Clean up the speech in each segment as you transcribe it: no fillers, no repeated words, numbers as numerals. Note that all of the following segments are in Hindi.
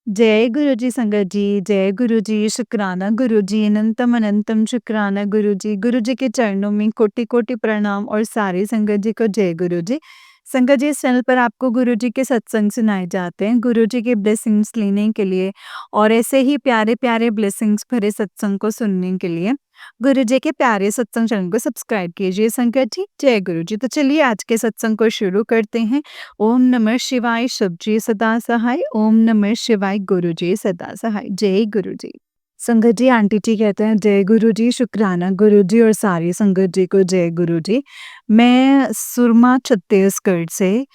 जय गुरु जी संगत जी, जय गुरु जी, शुक्राना गुरु जी, अनंतम अनंतम शुक्राना गुरु जी। गुरु जी के चरणों में कोटि-कोटि प्रणाम और सारी संगत जी को जय गुरु जी। संगत जी, इस चैनल पर आपको गुरु जी के सत्संग सुनाए जाते हैं, गुरु जी के ब्लेसिंग्स लेने के लिए और ऐसे ही प्यारे-प्यारे ब्लेसिंग्स भरे सत्संग को सुनने के लिए गुरु जी के प्यारे सत्संग चैनल को सब्सक्राइब कीजिए संगत जी। जय गुरु जी। तो चलिए आज के सत्संग को शुरू करते हैं। ओम नमः शिवाय, शिव जी सदा सहाय। ओम नमः शिवाय, गुरु जी सदा सहाय। जय गुरु जी। संगत जी, आंटी जी कहते हैं जय गुरु जी, शुक्राना गुरु जी और सारी संगत जी को जय गुरु जी। मैं सुरमा छत्तीसगढ़ से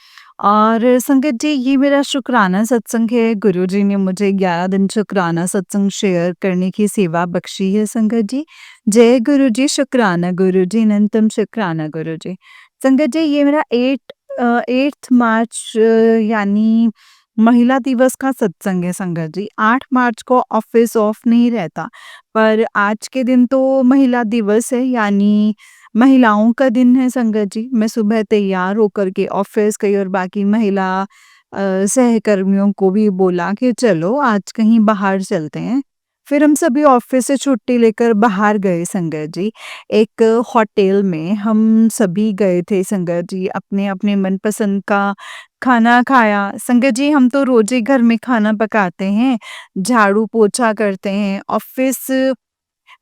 और संगत जी, ये मेरा शुक्राना सत्संग है। गुरु जी ने मुझे 11 दिन शुक्राना सत्संग शेयर करने की सेवा बख्शी है संगत जी। जय गुरु जी, शुक्राना गुरु जी, अनंतम शुक्राना गुरु जी। संगत जी, ये मेरा 8th मार्च यानी महिला दिवस का सत्संग है संगत जी। 8 मार्च को ऑफिस ऑफ नहीं रहता, पर आज के दिन तो महिला दिवस है, यानी महिलाओं का दिन है संगत जी। मैं सुबह तैयार होकर के ऑफिस गई और बाकी महिला सहकर्मियों को भी बोला कि चलो आज कहीं बाहर चलते हैं। फिर हम सभी ऑफिस से छुट्टी लेकर बाहर गए संगत जी। एक होटल में हम सभी गए थे संगत जी, अपने-अपने मनपसंद का खाना खाया। संगत जी, हम तो रोज़ ही घर में खाना पकाते हैं, झाड़ू-पोछा करते हैं।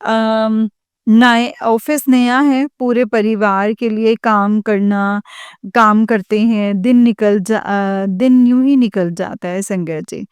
अम, नए ऑफिस नया है, पूरे परिवार के लिए काम करते हैं, दिन यूँ ही निकल जाता है संगत जी।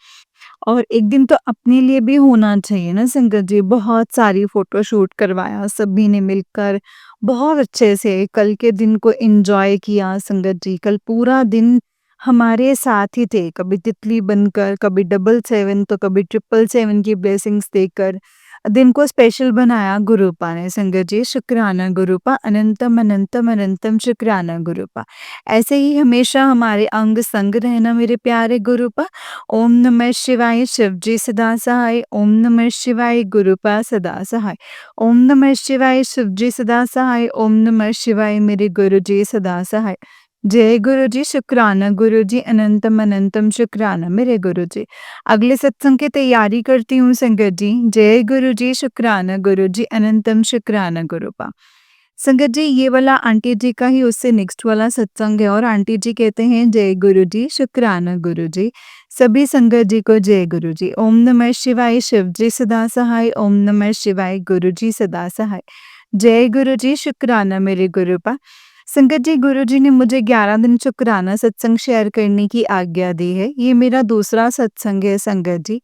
और एक दिन तो अपने लिए भी होना चाहिए ना संगत जी। बहुत सारी फ़ोटोशूट करवाया सभी ने मिलकर, बहुत अच्छे से कल के दिन को एन्जॉय किया संगत जी। कल पूरा दिन हमारे साथ ही थे, कभी तितली बनकर, कभी 777 तो कभी 777 की ब्लेसिंग्स देकर दिन को स्पेशल बनाया गुरुपा ने संगत जी। शुक्राना गुरुपा, अनंतम अनंतम अनंतम शुक्राना गुरुपा। ऐसे ही हमेशा हमारे अंग संग रहना मेरे प्यारे गुरुपा। ओम नमः शिवाय, शिव जी सदा सहाय। ओम नमः शिवाय, गुरुपा सदा सहाय। ओम नमः शिवाय, शिव जी सदा सहाय। ओम नमः शिवाय, मेरे गुरु जी सदा सहाय। जय गुरु जी, शुक्राना गुरु जी, अनंतम अनंतम शुक्राना मेरे गुरु जी। अगले सत्संग की तैयारी करती हूँ संगत जी। जय गुरु जी, शुक्राना गुरु जी, अनंतम शुक्राना गुरुपा। संगत जी, ये वाला आंटी जी का ही उससे नेक्स्ट वाला सत्संग है और आंटी जी कहते हैं जय गुरु जी, शुक्राना गुरु जी। सभी संगत जी को जय गुरु जी। ओम नमः शिवाय, शिव जी सदा सहाय। ओम नमः शिवाय, गुरु जी सदा सहाय। जय गुरु जी, शुक्राना मेरे गुरुपा। संगत जी, गुरु जी ने मुझे 11 दिन शुक्राना सत्संग शेयर करने की आज्ञा दी है। ये मेरा दूसरा सत्संग है संगत जी।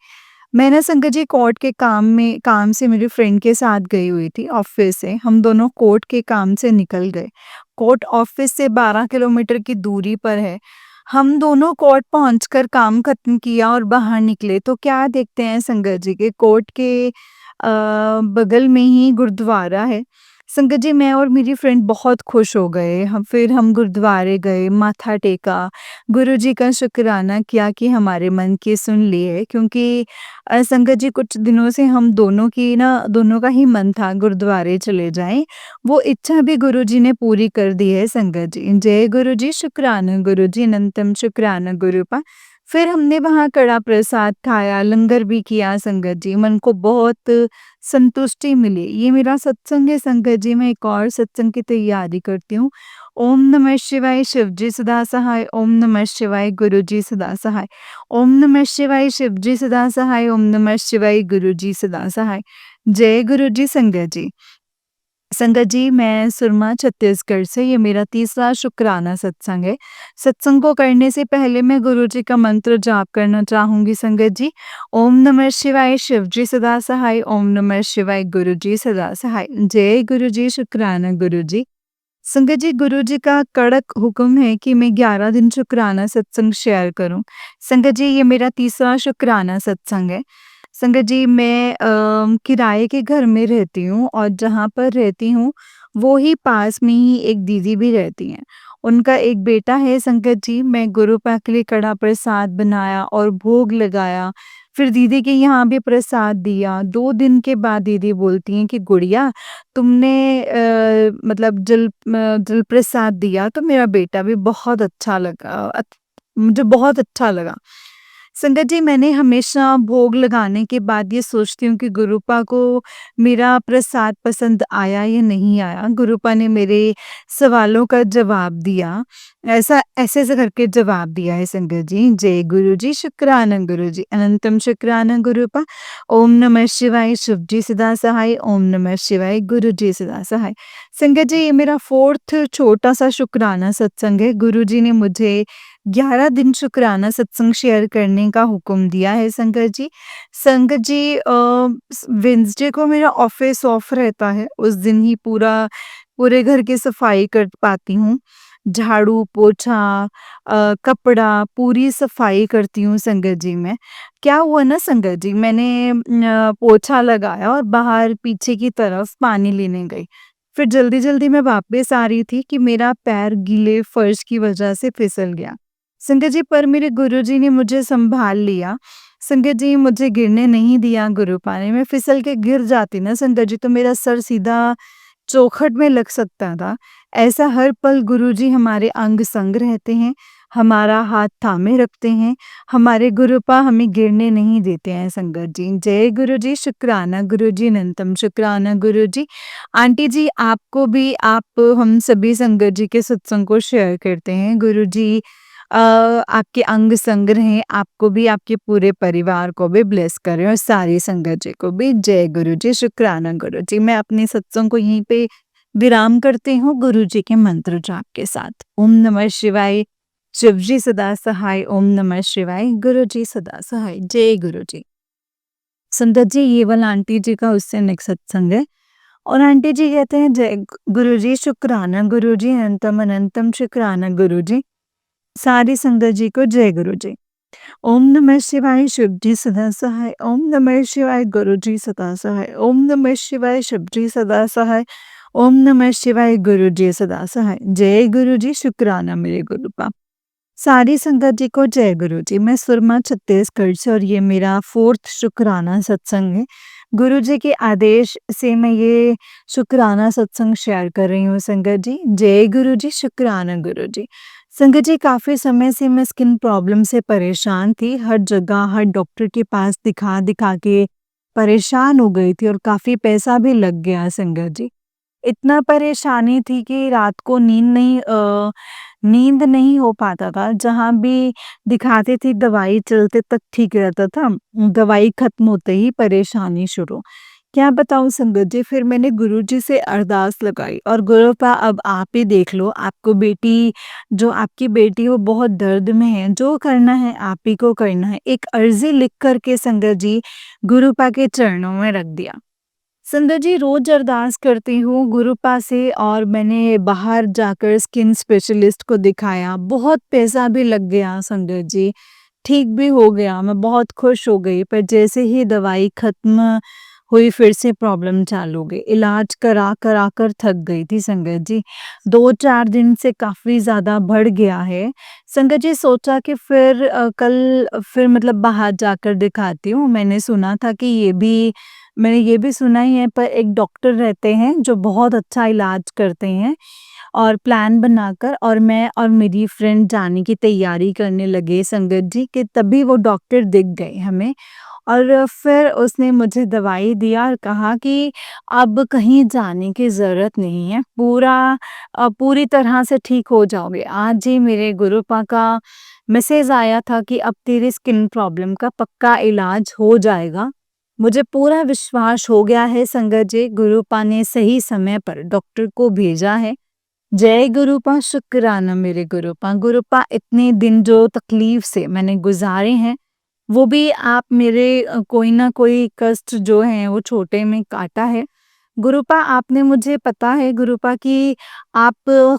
मैं ना संगत जी कोर्ट के काम से मेरी फ्रेंड के साथ गई हुई थी ऑफिस से। हम दोनों कोर्ट के काम से निकल गए। कोर्ट ऑफिस से 12 किलोमीटर की दूरी पर है। हम दोनों कोर्ट पहुंचकर काम खत्म किया और बाहर निकले तो क्या देखते हैं संगत जी के कोर्ट के बगल में ही गुरुद्वारा है। संगत जी, मैं और मेरी फ्रेंड बहुत खुश हो गए। हम गुरुद्वारे गए, माथा टेका, गुरुजी का शुक्राना किया कि हमारे मन की सुन ली है, क्योंकि संगत जी कुछ दिनों से हम दोनों का ही मन था गुरुद्वारे चले जाएँ। वो इच्छा भी गुरुजी ने पूरी कर दी है संगत जी। जय गुरु जी, शुक्राना गुरु जी, अनंतम शुक्राना गुरुपा। फिर हमने वहाँ कड़ा प्रसाद खाया, लंगर भी किया संगत जी। मन को बहुत संतुष्टि मिली। ये मेरा सत्संग है संगत जी। मैं एक और सत्संग की तैयारी करती हूँ। ओम नमः शिवाय, शिव जी सदा सहाय। ओम नमः शिवाय, गुरु जी सदा सहाय। ओम नमः शिवाय, शिव जी सदा सहाय। ओम नमः शिवाय, गुरु जी सदा सहाय। जय गुरु जी संगत जी। संगत जी, मैं सुरमा छत्तीसगढ़ से, ये मेरा तीसरा शुक्राना सत्संग है। सत्संग को करने से पहले मैं गुरु जी का मंत्र जाप करना चाहूँगी संगत जी। ओम नमः शिवाय, शिव जी सदा सहाय। ओम नमः शिवाय, गुरु जी सदा सहाय। जय गुरु जी, शुक्राना गुरु जी। संगत जी, गुरु जी का कड़क हुक्म है कि मैं 11 दिन शुक्राना सत्संग शेयर करूं। संगत जी, ये मेरा तीसरा शुक्राना सत्संग है। संगत जी, मैं किराए के घर में रहती हूँ और जहाँ पर रहती हूँ वो ही पास में ही एक दीदी भी रहती हैं। उनका एक बेटा है संगत जी। मैं गुरु पाक के लिए कड़ा प्रसाद बनाया और भोग लगाया। फिर दीदी के यहाँ भी प्रसाद दिया। 2 दिन के बाद दीदी बोलती हैं कि गुड़िया, तुमने मतलब जल प्रसाद दिया तो मेरा बेटा भी बहुत अच्छा लगा। मुझे बहुत अच्छा लगा। संगत जी, मैंने हमेशा भोग लगाने के बाद ये सोचती हूँ कि गुरुपा को मेरा प्रसाद पसंद आया या नहीं आया। गुरुपा ने मेरे सवालों का जवाब दिया। ऐसा ऐसे-ऐसे करके जवाब दिया है संगत जी। जय गुरु जी, शुक्राना गुरु जी, अनंतम शुक्राना गुरुपा। ओम नमः शिवाय, शिव जी सदा सहाय। ओम नमः शिवाय, गुरु जी सदा सहाय। संगत जी, ये मेरा 4th छोटा-सा शुक्राना सत्संग है। गुरु जी ने मुझे 11 दिन शुक्राना सत्संग शेयर करने का हुक्म दिया है संगत जी। संगत जी, वेडनेसडे को मेरा ऑफिस ऑफ रहता है। उस दिन ही पूरे घर की सफाई कर पाती हूँ। झाड़ू, पोछा, कपड़ा, पूरी सफाई करती हूँ संगत जी मैं। क्या हुआ ना संगत जी, मैंने पोछा लगाया और बाहर पीछे की तरफ पानी लेने गई। फिर जल्दी-जल्दी मैं वापस आ रही थी कि मेरा पैर गीले फर्श की वजह से फिसल गया। संगत जी, पर मेरे गुरुजी ने मुझे सँभाल लिया। संगत जी, मुझे गिरने नहीं दिया गुरुपा ने। मैं फिसल के गिर जाती ना संगत जी, तो मेरा सर सीधा चौखट में लग सकता था। ऐसा हर पल गुरुजी हमारे अंग-संग रहते हैं, हमारा हाथ थामे रखते हैं। हमारे गुरुपा हमें गिरने नहीं देते हैं संगत जी। जय गुरु जी, शुक्राना गुरु जी, अनंतम शुक्राना गुरु जी। आंटी जी, आपको भी आप हम सभी संगत जी के सत्संग को शेयर करते हैं। गुरु जी आपके अंग संग रहें, आपको भी, आपके पूरे परिवार को भी ब्लेस करें और सारी संगत जी को भी। जय गुरु जी, शुक्राना गुरु जी। मैं अपने सत्संग को यहीं पे विराम करती हूँ गुरु जी के मंत्र जाप के साथ। ओम नमः शिवाय, शिव जी सदा सहाय। ओम नमः शिवाय, गुरु जी सदा सहाय। जय गुरु जी। संगत जी, ये वाला आंटी जी का उससे नेक्स्ट सत्संग है। और आंटी जी कहते हैं, जय गुरु जी, शुक्राना गुरु जी, अनंतम अनंतम शुक्राना गुरु जी। सारी संगत जी को जय गुरु जी। ओम नमः शिवाय, शिव जी सदा सहाय। ओम नमः शिवाय, गुरु जी सदा सहाय। ओम नमः शिवाय, शिव जी सदा सहाय। ओम नमः शिवाय, गुरु जी सदा सहाय। जय गुरु जी, शुक्राना मेरे गुरुपा। सारी संगत जी को जय गुरु जी। मैं सुरमा छत्तीसगढ़ से और ये मेरा 4th शुक्राना सत्संग है। गुरु जी के आदेश से मैं ये शुक्राना सत्संग शेयर कर रही हूँ संगत जी। जय गुरु जी, शुक्राना गुरु जी। संगत जी, काफ़ी समय से मैं स्किन प्रॉब्लम से परेशान थी। हर जगह, हर डॉक्टर के पास दिखा-दिखा के परेशान हो गई थी और काफ़ी पैसा भी लग गया संगत जी। इतना परेशानी थी कि रात को नींद नहीं हो पाता था। जहाँ भी दिखाती थी दवाई चलते तक ठीक रहता था। दवाई खत्म होते ही परेशानी शुरू। क्या बताऊँ संगत जी, फिर मैंने गुरुजी से अरदास लगाई और गुरुपा, अब आप ही देख लो, आपको बेटी, जो आपकी बेटी वो बहुत दर्द में है, जो करना है आप ही को करना है। एक अर्ज़ी लिख कर के संगत जी गुरुपा के चरणों में रख दिया। संगत जी, रोज अरदास करती हूँ गुरुपा से और मैंने बाहर जाकर स्किन स्पेशलिस्ट को दिखाया। बहुत पैसा भी लग गया संगत जी, ठीक भी हो गया, मैं बहुत खुश हो गई। पर जैसे ही दवाई खत्म हुई फिर से प्रॉब्लम चालू हो गई। इलाज करा कर थक गई थी संगत जी। 2-4 दिन से काफ़ी ज़्यादा बढ़ गया है। संगत जी, सोचा कि फिर कल फिर मतलब बाहर जाकर दिखाती हूँ। मैंने ये भी सुना ही है, पर एक डॉक्टर रहते हैं जो बहुत अच्छा इलाज करते हैं और प्लान बनाकर, और मैं और मेरी फ्रेंड जाने की तैयारी करने लगे संगत जी, कि तभी वो डॉक्टर दिख गए हमें। और फिर उसने मुझे दवाई दिया और कहा कि अब कहीं जाने की ज़रूरत नहीं है, पूरी तरह से ठीक हो जाओगे। आज ही मेरे गुरुपा का मैसेज आया था कि अब तेरी स्किन प्रॉब्लम का पक्का इलाज हो जाएगा। मुझे पूरा विश्वास हो गया है संगत जी, गुरुपा ने सही समय पर डॉक्टर को भेजा है। जय गुरुपा, शुक्राना मेरे गुरुपा। गुरुपा, इतने दिन जो तकलीफ से मैंने गुजारे हैं, वो भी आप मेरे कोई ना कोई कष्ट जो हैं वो छोटे में काटा है। गुरुपा, आपने मुझे पता है गुरुपा कि आप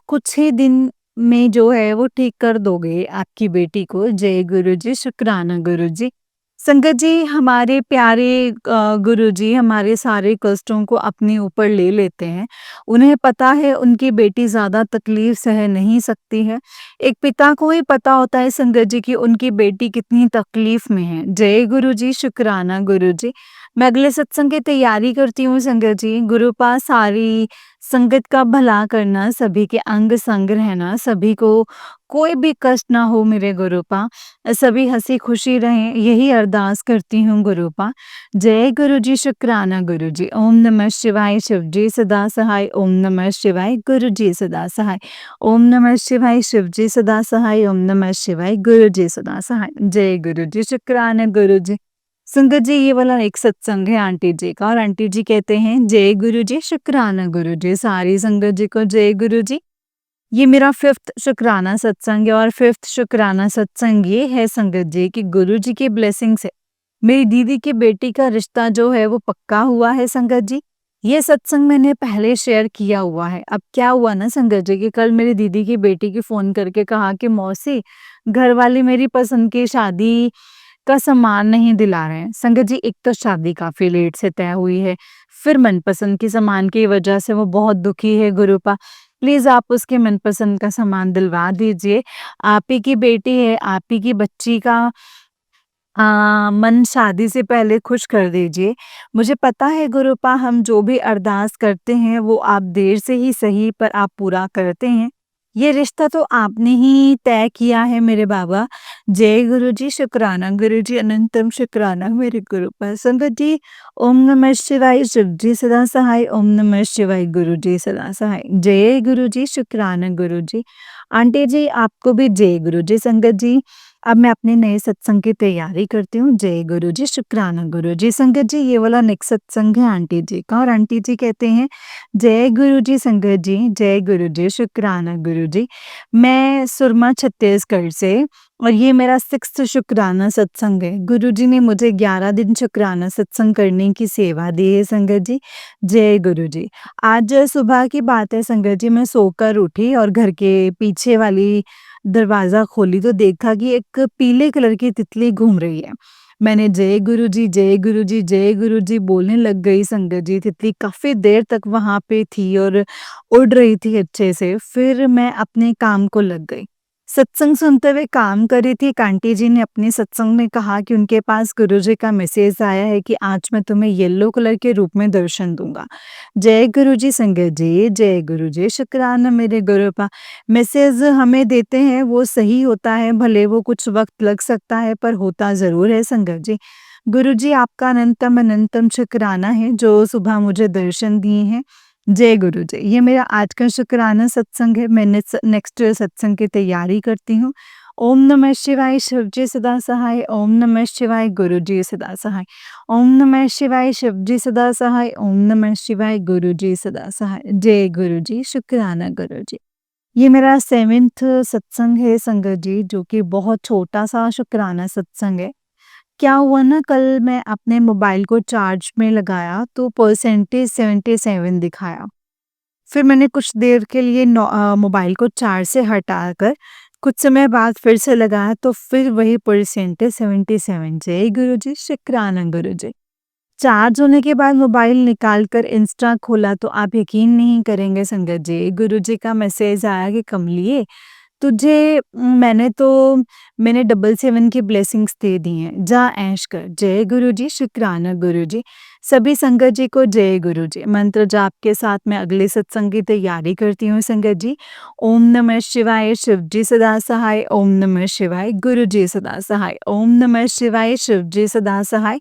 कुछ ही दिन में जो है वो ठीक कर दोगे आपकी बेटी को। जय गुरु जी, शुक्राना गुरु जी। संगत जी, हमारे प्यारे गुरुजी हमारे सारे कष्टों को अपने ऊपर ले लेते हैं। उन्हें पता है उनकी बेटी ज़्यादा तकलीफ सह नहीं सकती है। एक पिता को ही पता होता है संगत जी कि उनकी बेटी कितनी तकलीफ में है। जय गुरुजी, शुक्राना गुरुजी। मैं अगले सत्संग की तैयारी करती हूँ संगत जी। गुरुपा, सारी संगत का भला करना, सभी के अंग संग रहना, सभी को कोई भी कष्ट ना हो मेरे गुरुपा, सभी हँसी-खुशी रहें, यही अरदास करती हूँ गुरुपा। जय गुरु जी, शुक्राना गुरु जी। ओम नमः शिवाय, शिव जी सदा सहाय। ओम नमः शिवाय, गुरु जी सदा सहाय। ओम नमः शिवाय, शिव जी सदा सहाय। ओम नमः शिवाय, गुरु जी सदा सहाय। जय गुरु जी, शुक्राना गुरु जी। संगत जी, ये वाला एक सत्संग है आंटी जी का, और आंटी जी कहते हैं जय गुरु जी, शुक्राना गुरु जी। सारी संगत जी को जय गुरु जी। ये मेरा 5th शुक्राना सत्संग है, और 5th शुक्राना सत्संग ये है संगत जी कि गुरु जी की ब्लेसिंग से मेरी दीदी की बेटी का रिश्ता जो है वो पक्का हुआ है संगत जी। ये सत्संग मैंने पहले शेयर किया हुआ है। अब क्या हुआ ना संगत जी कि कल मेरी दीदी की बेटी की फ़ोन करके कहा कि मौसी, घर वाले मेरी पसंद की शादी का सामान नहीं दिला रहे हैं। संगत जी, एक तो शादी काफ़ी लेट से तय हुई है, फिर मनपसंद के सामान की वजह से वो बहुत दुखी है गुरुपा। प्लीज़ आप उसके मनपसंद का सामान दिलवा दीजिए। आप ही की बेटी है, आप ही की बच्ची का मन शादी से पहले खुश कर दीजिए। मुझे पता है गुरुपा, हम जो भी अरदास करते हैं वो आप देर से ही सही पर आप पूरा करते हैं। ये रिश्ता तो आपने ही तय किया है मेरे बाबा। जय गुरु जी, शुक्राना गुरु जी, अनंतम शुक्राना मेरे गुरुपा। संगत जी, ओम नमः शिवाय, शिव जी सदा सहाय। ओम नमः शिवाय, गुरु जी सदा सहाय। जय गुरु जी, शुक्राना गुरु जी। आंटी जी, आपको भी जय गुरु जी। संगत जी, अब मैं अपने नए सत्संग की तैयारी करती हूँ। जय गुरु जी, शुक्राना गुरु जी। संगत जी, ये वाला नेक्स्ट सत्संग है आंटी जी का, और आंटी जी कहते हैं जय गुरु जी संगत जी, जय गुरु जी, शुक्राना गुरु जी। मैं सुरमा छत्तीसगढ़ से, और ये मेरा 6th शुक्राना सत्संग है। गुरु जी ने मुझे 11 दिन शुक्राना सत्संग करने की सेवा दी है संगत जी। जय गुरु जी। आज सुबह की बात है संगत जी, मैं सोकर उठी और घर के पीछे वाली दरवाज़ा खोली तो देखा कि एक पीले कलर की तितली घूम रही है। मैंने जय गुरु जी, जय गुरु जी, जय गुरु जी बोलने लग गई संगत जी। तितली काफ़ी देर तक वहाँ पे थी और उड़ रही थी अच्छे से। फिर मैं अपने काम को लग गई। सत्संग सुनते हुए काम कर रही थी। एक आंटी जी ने अपने सत्संग में कहा कि उनके पास गुरु जी का मैसेज आया है कि आज मैं तुम्हें येलो कलर के रूप में दर्शन दूँगा। जय गुरु जी संगत जी, जय गुरु जी, शुक्राना मेरे गुरुपा। मैसेज हमें देते हैं वो सही होता है, भले वो कुछ वक़्त लग सकता है पर होता ज़रूर है संगत जी। गुरु जी, आपका अनंतम अनंतम शुक्राना है जो सुबह मुझे दर्शन दिए हैं। जय गुरु जी। ये मेरा आज का शुक्राना सत्संग है। मैं नेक्स्ट सत्संग की तैयारी करती हूँ। ओम नमः शिवाय, शिव जी सदा सहाय। ओम नमः शिवाय, गुरु जी सदा सहाय। ओम नमः शिवाय, शिव जी सदा सहाय। ओम नमः शिवाय, गुरु जी सदा सहाय। जय गुरु जी, शुक्राना गुरु जी। ये मेरा 7th सत्संग है संगत जी, जो कि बहुत छोटा-सा शुक्राना सत्संग है। क्या हुआ ना, कल मैं अपने मोबाइल को चार्ज में लगाया तो परसेंटेज 77 दिखाया। फिर मैंने कुछ देर के लिए मोबाइल को चार्ज से हटाकर कुछ समय बाद फिर से लगाया तो फिर वही परसेंटेज 77। जय गुरु जी, शुक्राना गुरु जी। चार्ज होने के बाद मोबाइल निकाल कर इंस्टा खोला तो आप यकीन नहीं करेंगे संगत जी, गुरुजी का मैसेज आया कि कमलिए, तुझे मैंने 777 की ब्लेसिंग्स दे दी हैं, जा ऐश कर। जय गुरु जी, शुक्राना गुरु जी। सभी संगत जी को जय गुरु जी। मंत्र जाप के साथ मैं अगले सत्संग की तैयारी करती हूँ संगत जी। ओम नमः शिवाय, शिव जी सदा सहाय। ओम नमः शिवाय, गुरु जी सदा सहाय। ओम नमः शिवाय, शिव जी सदा सहाय।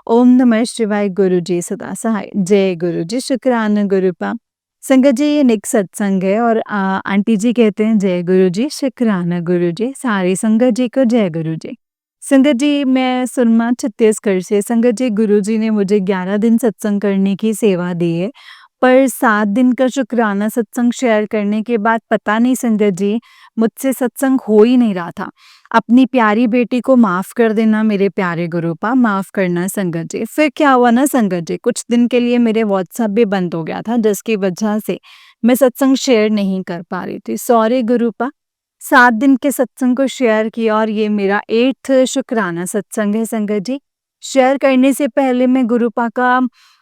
ओम नमः शिवाय, गुरु जी सदा सहाय। जय गुरु जी, शुक्राना गुरुपा। संगत जी, ये नेक्स्ट सत्संग है, और आंटी जी कहते हैं जय गुरु जी, शुक्राना गुरु जी। सारी संगत जी को जय गुरु जी। संगत जी, मैं सुरमा छत्तीसगढ़ से। संगत जी, गुरु जी ने मुझे 11 दिन सत्संग करने की सेवा दी है, पर 7 दिन का शुक्राना सत्संग शेयर करने के बाद पता नहीं संगत जी, मुझसे सत्संग हो ही नहीं रहा था। अपनी प्यारी बेटी को माफ़ कर देना मेरे प्यारे गुरुपा, माफ़ करना संगत जी। फिर क्या हुआ ना संगत जी, कुछ दिन के लिए मेरे व्हाट्सएप भी बंद हो गया था, जिसकी वजह से मैं सत्संग शेयर नहीं कर पा रही थी। सॉरी गुरुपा। 7 दिन के सत्संग को शेयर किया, और ये मेरा 8th शुक्राना सत्संग है संगत जी। शेयर करने से पहले मैं गुरुपा का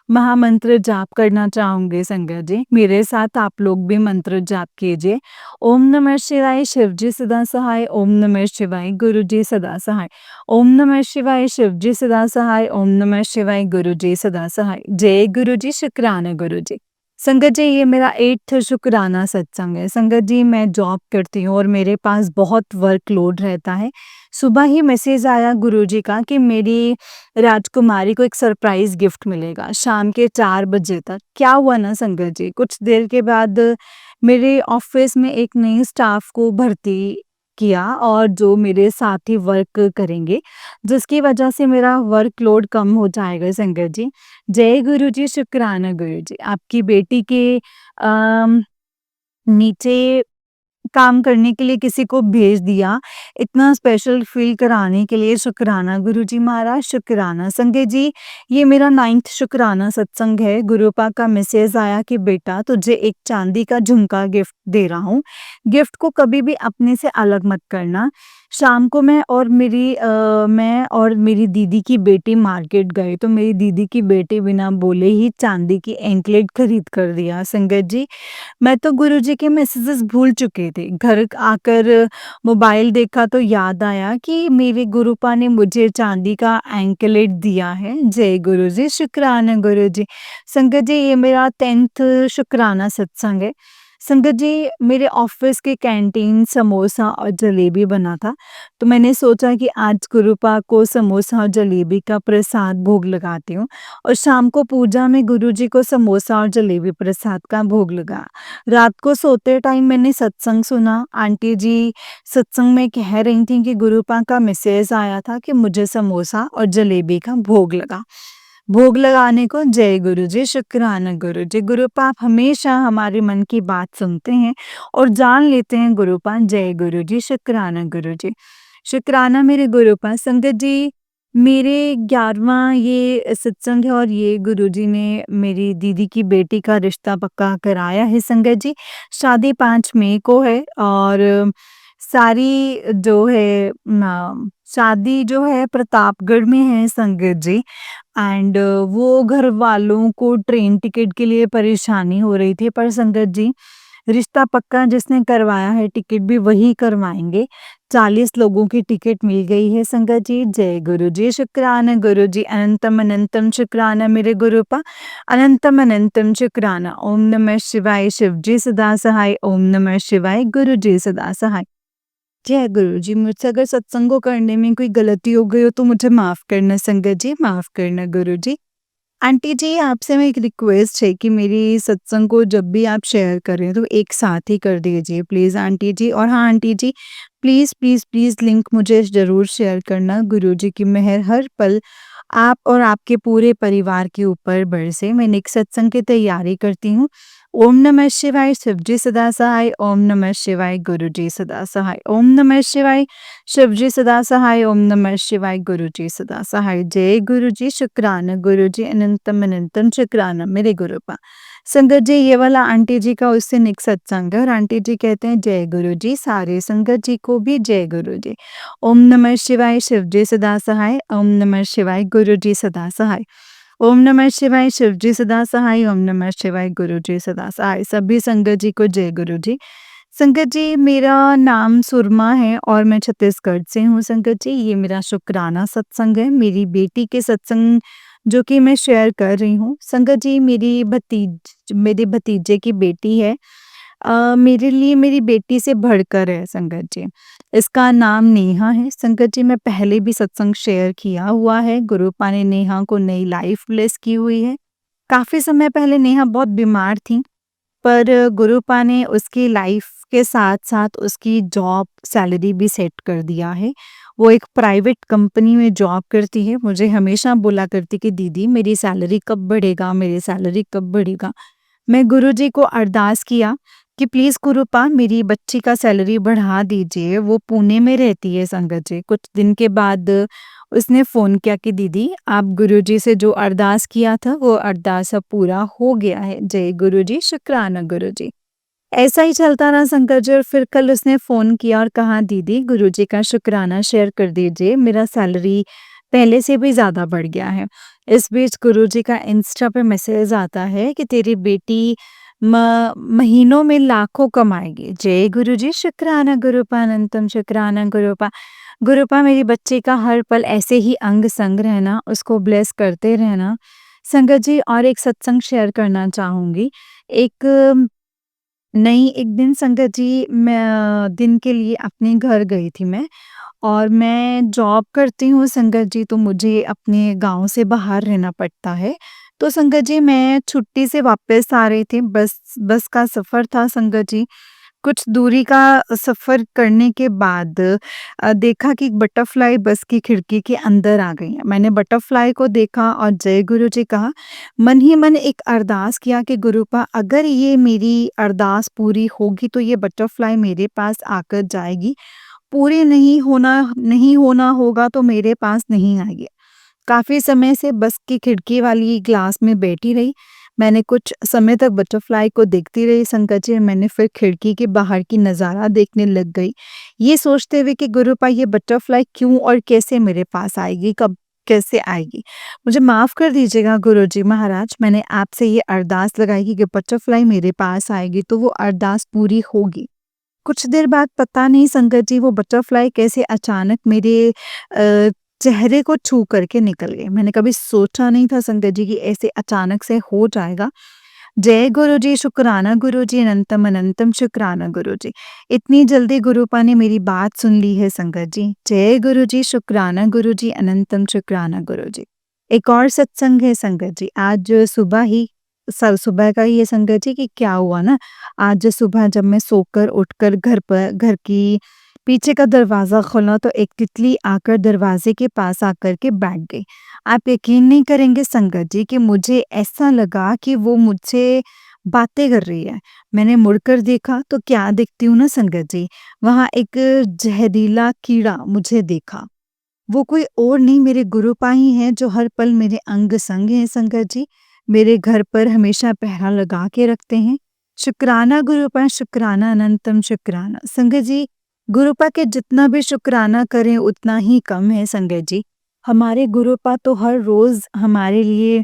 महामंत्र जाप करना चाहूँगी संगत जी। मेरे साथ आप लोग भी मंत्र जाप कीजिए। ओम नमः शिवाय, शिव जी सदा सहाय। ओम नमः शिवाय, गुरु जी सदा सहाय। ओम नमः शिवाय, शिव जी सदा सहाय। ओम नमः शिवाय, गुरु जी सदा सहाय। जय गुरु जी, शुक्राना गुरु जी। संगत जी, ये मेरा 8th शुक्राना सत्संग है। संगत जी, मैं जॉब करती हूँ और मेरे पास बहुत वर्कलोड रहता है। सुबह ही मैसेज आया गुरुजी का कि मेरी राजकुमारी को एक सरप्राइज़ गिफ्ट मिलेगा शाम के 4 बजे तक। क्या हुआ ना संगत जी, कुछ देर के बाद मेरे ऑफ़िस में एक नई स्टाफ़ को भर्ती किया और जो मेरे साथ ही वर्क करेंगे, जिसकी वजह से मेरा वर्कलोड कम हो जाएगा संगत जी। जय गुरुजी, शुक्राना गुरुजी। आपकी बेटी के अम, नीचे काम करने के लिए किसी को भेज दिया, इतना स्पेशल फ़ील कराने के लिए शुक्राना गुरुजी महाराज, शुक्राना। संगे जी, ये मेरा 9th शुक्राना सत्संग है। गुरुपा का मैसेज आया कि बेटा तुझे एक चांदी का झुमका गिफ्ट दे रहा हूँ। गिफ्ट को कभी भी अपने से अलग मत करना। शाम को मैं और मेरी दीदी की बेटी मार्केट गए, तो मेरी दीदी की बेटी बिना बोले ही चांदी की एंकलेट खरीद कर दिया। संगत जी, मैं तो गुरुजी के मैसेजेस भूल चुके थे। घर आकर मोबाइल देखा तो याद आया कि मेरे गुरुपा ने मुझे चांदी का एंकलेट दिया है। जय गुरुजी, शुक्राना गुरुजी। संगत जी, ये मेरा 10th शुक्राना सत्संग है। संगत जी, मेरे ऑफिस के कैंटीन समोसा और जलेबी बना था, तो मैंने सोचा कि आज गुरुपा को समोसा और जलेबी का प्रसाद भोग लगाती हूँ और शाम को पूजा में गुरुजी को समोसा और जलेबी प्रसाद का भोग लगा। रात को सोते टाइम मैंने सत्संग सुना। आंटी जी सत्संग में कह रही थीं कि गुरुपा का मैसेज आया था कि मुझे समोसा और जलेबी का भोग लगा। भोग लगाने को जय गुरुजी, शुक्राना गुरुजी। गुरुपा आप हमेशा हमारे मन की बात सुनते हैं और जान लेते हैं गुरुपा। जय गुरुजी, शुक्राना गुरुजी। शुक्राना मेरे गुरुपा। संगत जी, मेरे 11वां ये सत्संग है और ये गुरुजी ने मेरी दीदी की बेटी का रिश्ता पक्का कराया है संगत जी। शादी 5 मई को है और सारी जो है शादी जो है प्रतापगढ़ में है संगत जी। एंड वो घर वालों को ट्रेन टिकट के लिए परेशानी हो रही थी, पर संगत जी रिश्ता पक्का जिसने करवाया है टिकट भी वही करवाएंगे। 40 लोगों की टिकट मिल गई है संगत जी। जय गुरु जी, शुक्राना गुरु जी, अनंतम अनंतम शुक्राना मेरे गुरुपा, अनंतम अनंतम शुक्राना। ओम नमः शिवाय, शिव जी सदा सहाय। ओम नमः शिवाय, गुरु जी सदा सहाय। जय गुरु जी, मुझसे अगर सत्संग करने में कोई गलती हो गई हो तो मुझे माफ़ करना संगत जी, माफ़ करना गुरु जी। आंटी जी, आपसे मैं एक रिक्वेस्ट है कि मेरी सत्संग को जब भी आप शेयर करें तो एक साथ ही कर दीजिए प्लीज़ आंटी जी। और हाँ आंटी जी, प्लीज़, प्लीज़, प्लीज़ लिंक मुझे ज़रूर शेयर करना। गुरुजी की मेहर हर पल आप और आपके पूरे परिवार के ऊपर बरसे। मैं नेक्स्ट सत्संग की तैयारी करती हूँ। ओम नमः शिवाय, शिव जी सदा सहाय। ओम नमः शिवाय, गुरु जी सदा सहाय। ओम नमः शिवाय, शिव जी सदा सहाय। ओम नमः शिवाय, गुरु जी सदा सहाय। जय गुरु जी, शुक्राना गुरु जी, अनंतम अनंतम शुक्राना मेरे गुरुपा। संगत जी, ये वाला आंटी जी का उससे नेक्स्ट सत्संग है और आंटी जी कहते हैं जय गुरु जी, सारे संगत जी को भी जय गुरु जी। ओम नमः शिवाय, शिव जी सदा सहाय। ओम नमः शिवाय, गुरु जी सदा सहाय। ओम नमः शिवाय, शिव जी सदा सहाय। ओम नमः शिवाय, गुरु जी सदा सहाय। सभी संगत जी को जय गुरु जी। संगत जी, मेरा नाम सुरमा है और मैं छत्तीसगढ़ से हूँ संगत जी। ये मेरा शुक्राना सत्संग है, मेरी बेटी के सत्संग जो कि मैं शेयर कर रही हूँ। संगत जी, मेरे भतीजे की बेटी है। मेरे लिए मेरी बेटी से बढ़कर है संगत जी। इसका नाम नेहा है। संगत जी, मैं पहले भी सत्संग शेयर किया हुआ है। गुरुपा ने नेहा को नई लाइफ ब्लेस की हुई है। काफ़ी समय पहले नेहा बहुत बीमार थी, पर गुरुपा ने उसकी लाइफ के साथ-साथ उसकी जॉब सैलरी भी सेट कर दिया है। वो एक प्राइवेट कंपनी में जॉब करती है। मुझे हमेशा बोला करती कि दीदी मेरी सैलरी कब बढ़ेगा, मेरी सैलरी कब बढ़ेगा? मैं गुरुजी को अरदास किया कि प्लीज़ गुरुपा मेरी बच्ची का सैलरी बढ़ा दीजिए। वो पुणे में रहती है संगत जी। कुछ दिन के बाद उसने फ़ोन किया कि दीदी आप गुरुजी से जो अरदास किया था वो अरदास अब पूरा हो गया है। जय गुरुजी, शुक्राना गुरुजी। ऐसा ही चलता रहा संकट जी और फिर कल उसने फ़ोन किया और कहा दीदी गुरुजी का शुक्राना शेयर कर दीजिए, मेरा सैलरी पहले से भी ज़्यादा बढ़ गया है। इस बीच गुरुजी का इंस्टा पे मैसेज आता है कि तेरी बेटी म महीनों में लाखों कमाएगी। जय गुरुजी, शुक्राना गुरुपा, अनंतम शुक्राना गुरुपा। गुरुपा मेरी बच्ची का हर पल ऐसे ही अंग संग रहना, उसको ब्लेस करते रहना। संगत जी और एक सत्संग शेयर करना चाहूँगी। एक नहीं, एक दिन संगत जी मैं दिन के लिए अपने घर गई थी मैं और मैं जॉब करती हूँ संगत जी, तो मुझे अपने गाँव से बाहर रहना पड़ता है। तो संगत जी मैं छुट्टी से वापस आ रही थी, बस बस का सफ़र था संगत जी। कुछ दूरी का सफ़र करने के बाद देखा कि बटरफ्लाई बस की खिड़की के अंदर आ गई हैं। मैंने बटरफ्लाई को देखा और जय गुरु जी कहा, मन ही मन एक अरदास किया कि गुरुपा अगर ये मेरी अरदास पूरी होगी तो ये बटरफ्लाई मेरे पास आकर जाएगी, पूरी नहीं होना होगा तो मेरे पास नहीं आएगी। काफ़ी समय से बस की खिड़की वाली ग्लास में बैठी रही। मैंने कुछ समय तक बटरफ्लाई को देखती रही संगत जी, मैंने फिर खिड़की के बाहर की नज़ारा देखने लग गई। ये सोचते हुए कि गुरुपा ये बटरफ्लाई क्यों और कैसे मेरे पास आएगी, कब कैसे आएगी? मुझे माफ़ कर दीजिएगा गुरुजी महाराज, मैंने आपसे ये अरदास लगाई कि बटरफ्लाई मेरे पास आएगी तो वो अरदास पूरी होगी। कुछ देर बाद पता नहीं संगत जी वो बटरफ्लाई कैसे अचानक मेरे चेहरे को छू करके निकल गई। मैंने कभी सोचा नहीं था संगत जी कि ऐसे अचानक से हो जाएगा। जय गुरु जी, शुक्राना गुरु जी, अनंतम अनंतम शुक्राना गुरु जी। इतनी जल्दी गुरुपा ने मेरी बात सुन ली है संगत जी। जय गुरु जी, शुक्राना गुरु जी, अनंतम शुक्राना गुरु जी। एक और सत्संग है संगत जी, आज सुबह ही सुबह का ही ये संगत जी कि क्या हुआ ना, आज सुबह जब मैं सोकर उठकर घर की पीछे का दरवाज़ा खोला तो एक तितली आकर दरवाजे के पास आकर के बैठ गई। आप यकीन नहीं करेंगे संगत जी कि मुझे ऐसा लगा कि वो मुझसे बातें कर रही है। मैंने मुड़कर देखा तो क्या देखती हूँ ना संगत जी, वहाँ एक जहरीला कीड़ा मुझे देखा। वो कोई और नहीं मेरे गुरुपा ही हैं जो हर पल मेरे अंग-संग हैं संगत जी। मेरे घर पर हमेशा पहरा लगा के रखते हैं। शुक्राना गुरुपा, शुक्राना अनंतम शुक्राना। संगत जी, गुरुपा के जितना भी शुक्राना करें उतना ही कम है संगत जी। हमारे गुरुपा तो हर रोज़ हमारे लिए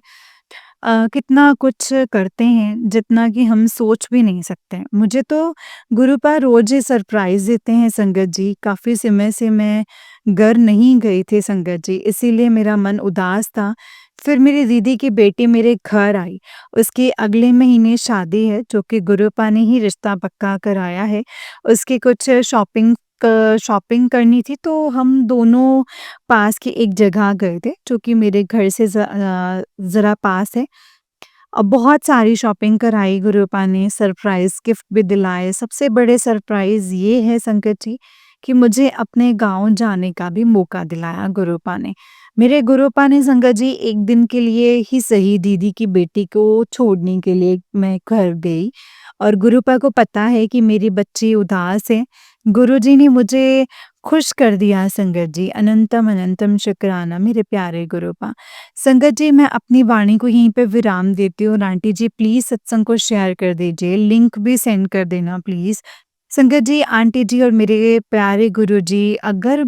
कितना कुछ करते हैं जितना कि हम सोच भी नहीं सकते। मुझे तो गुरुपा रोज़ ही सरप्राइज़ देते हैं संगत जी। काफ़ी समय से मैं घर नहीं गई थी संगत जी, इसीलिए मेरा मन उदास था। फिर मेरी दीदी की बेटी मेरे घर आई, उसके अगले महीने शादी है जो कि गुरुपा ने ही रिश्ता पक्का कराया है। उसकी कुछ शॉपिंग करनी थी तो हम दोनों पास की एक जगह गए थे जो कि मेरे घर से ज़रा पास है। बहुत सारी शॉपिंग कराई गुरुपा ने, सरप्राइज़ गिफ्ट भी दिलाए। सबसे बड़े सरप्राइज़ ये है संगत जी कि मुझे अपने गाँव जाने का भी मौका दिलाया गुरुपा ने। मेरे गुरुपा ने संगत जी एक दिन के लिए ही सही दीदी की बेटी को छोड़ने के लिए मैं घर गई और गुरुपा को पता है कि मेरी बच्ची उदास है। गुरुजी ने मुझे खुश कर दिया संगत जी। अनंतम अनंतम शुक्राना मेरे प्यारे गुरुपा। संगत जी मैं अपनी वाणी को यहीं पे विराम देती हूँ और आंटी जी प्लीज़ सत्संग को शेयर कर दीजिए, लिंक भी सेंड कर देना प्लीज़। संगत जी, आंटी जी और मेरे प्यारे गुरुजी अगर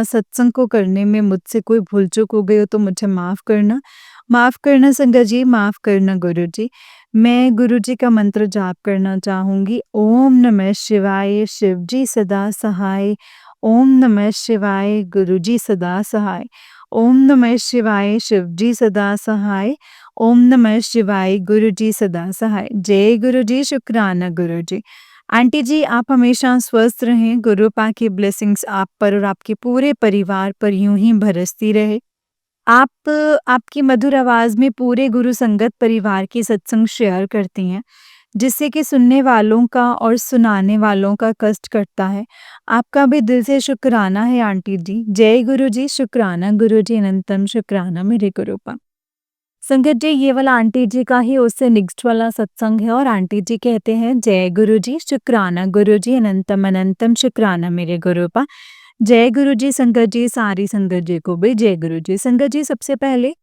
सत्संग को करने में मुझसे कोई भूल-चूक हो गई हो तो मुझे माफ़ करना। माफ़ करना संगत जी, माफ़ करना गुरुजी। मैं गुरुजी का मंत्र जाप करना चाहूँगी। ओम नमः शिवाय, शिव जी सदा सहाय। ओम नमः शिवाय, गुरुजी सदा सहाय। ओम नमः शिवाय, शिव जी सदा सहाय। ओम नमः शिवाय, गुरुजी सदा सहाय। जय गुरुजी, शुक्राना गुरुजी। आंटी जी आप हमेशा स्वस्थ रहें, गुरुपा की ब्लेसिंग्स आप पर और आपके पूरे परिवार पर यूं ही बरसती रहे। आप आपकी मधुर आवाज़ में पूरे गुरु संगत परिवार की सत्संग शेयर करती हैं, जिससे कि सुनने वालों का और सुनाने वालों का कष्ट कटता है। आपका भी दिल से शुक्राना है आंटी जी। जय गुरु जी, शुक्राना गुरु जी, अनंतम शुक्राना मेरे गुरुपा। संगत जी ये वाला आंटी जी का ही उससे नेक्स्ट वाला सत्संग है और आंटी जी कहते हैं जय गुरु जी, शुक्राना गुरु जी, अनंतम अनंतम शुक्राना मेरे गुरुपा। जय गुरु जी संगत जी, सारी संगत जी को भी जय गुरु जी। संगत जी सबसे पहले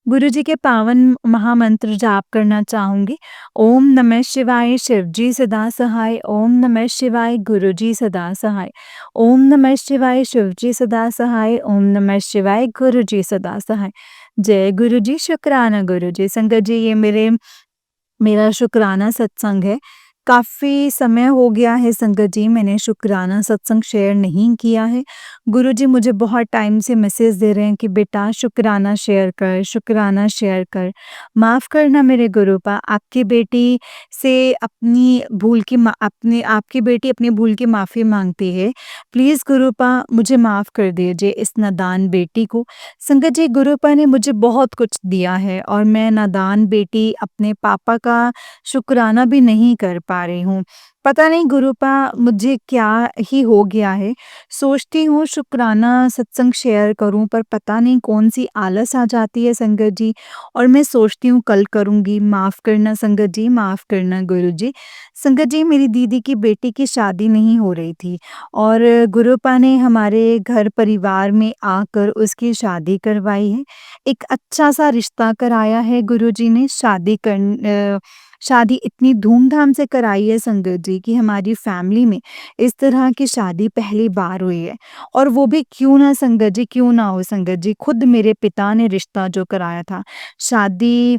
गुरु जी के पावन महामंत्र जाप करना चाहूँगी। ओम नमः शिवाय, शिव जी सदा सहाय। ओम नमः शिवाय, गुरु जी सदा सहाय। ओम नमः शिवाय, शिव जी सदा सहाय। ओम नमः शिवाय, गुरु जी सदा सहाय। जय गुरु जी, शुक्राना गुरु जी। संगत जी ये मेरा शुक्राना सत्संग है। काफ़ी समय हो गया है संगत जी, मैंने शुक्राना सत्संग शेयर नहीं किया है। गुरुजी मुझे बहुत टाइम से मैसेज दे रहे हैं कि बेटा शुक्राना शेयर कर, शुक्राना शेयर कर। माफ़ करना मेरे गुरुपा, आपकी बेटी से अपनी भूल की मा अपनी आपकी बेटी अपनी भूल की माफ़ी माँगती है। प्लीज़ गुरुपा मुझे माफ़ कर दीजिए इस नादान बेटी को। संगत जी, गुरुपा ने मुझे बहुत कुछ दिया है और मैं नादान बेटी अपने पापा का शुक्राना भी नहीं कर पा रही हूँ। पता नहीं गुरुपा मुझे क्या ही हो गया है। सोचती हूँ शुक्राना सत्संग शेयर करूँ, पर पता नहीं कौन-सी आलस आ जाती है संगत जी, और मैं सोचती हूँ कल करूँगी। माफ़ करना संगत जी, माफ़ करना गुरुजी। संगत जी, मेरी दीदी की बेटी की शादी नहीं हो रही थी और गुरुपा ने हमारे घर परिवार में आकर उसकी शादी करवाई है। एक अच्छा-सा रिश्ता कराया है गुरुजी ने, शादी इतनी धूम-धाम से कराई है संगत जी कि हमारी फैमिली में इस तरह की शादी पहली बार हुई है। और वो भी क्यों ना संगत जी, क्यों ना हो संगत जी, खुद मेरे पिता ने रिश्ता जो कराया था। शादी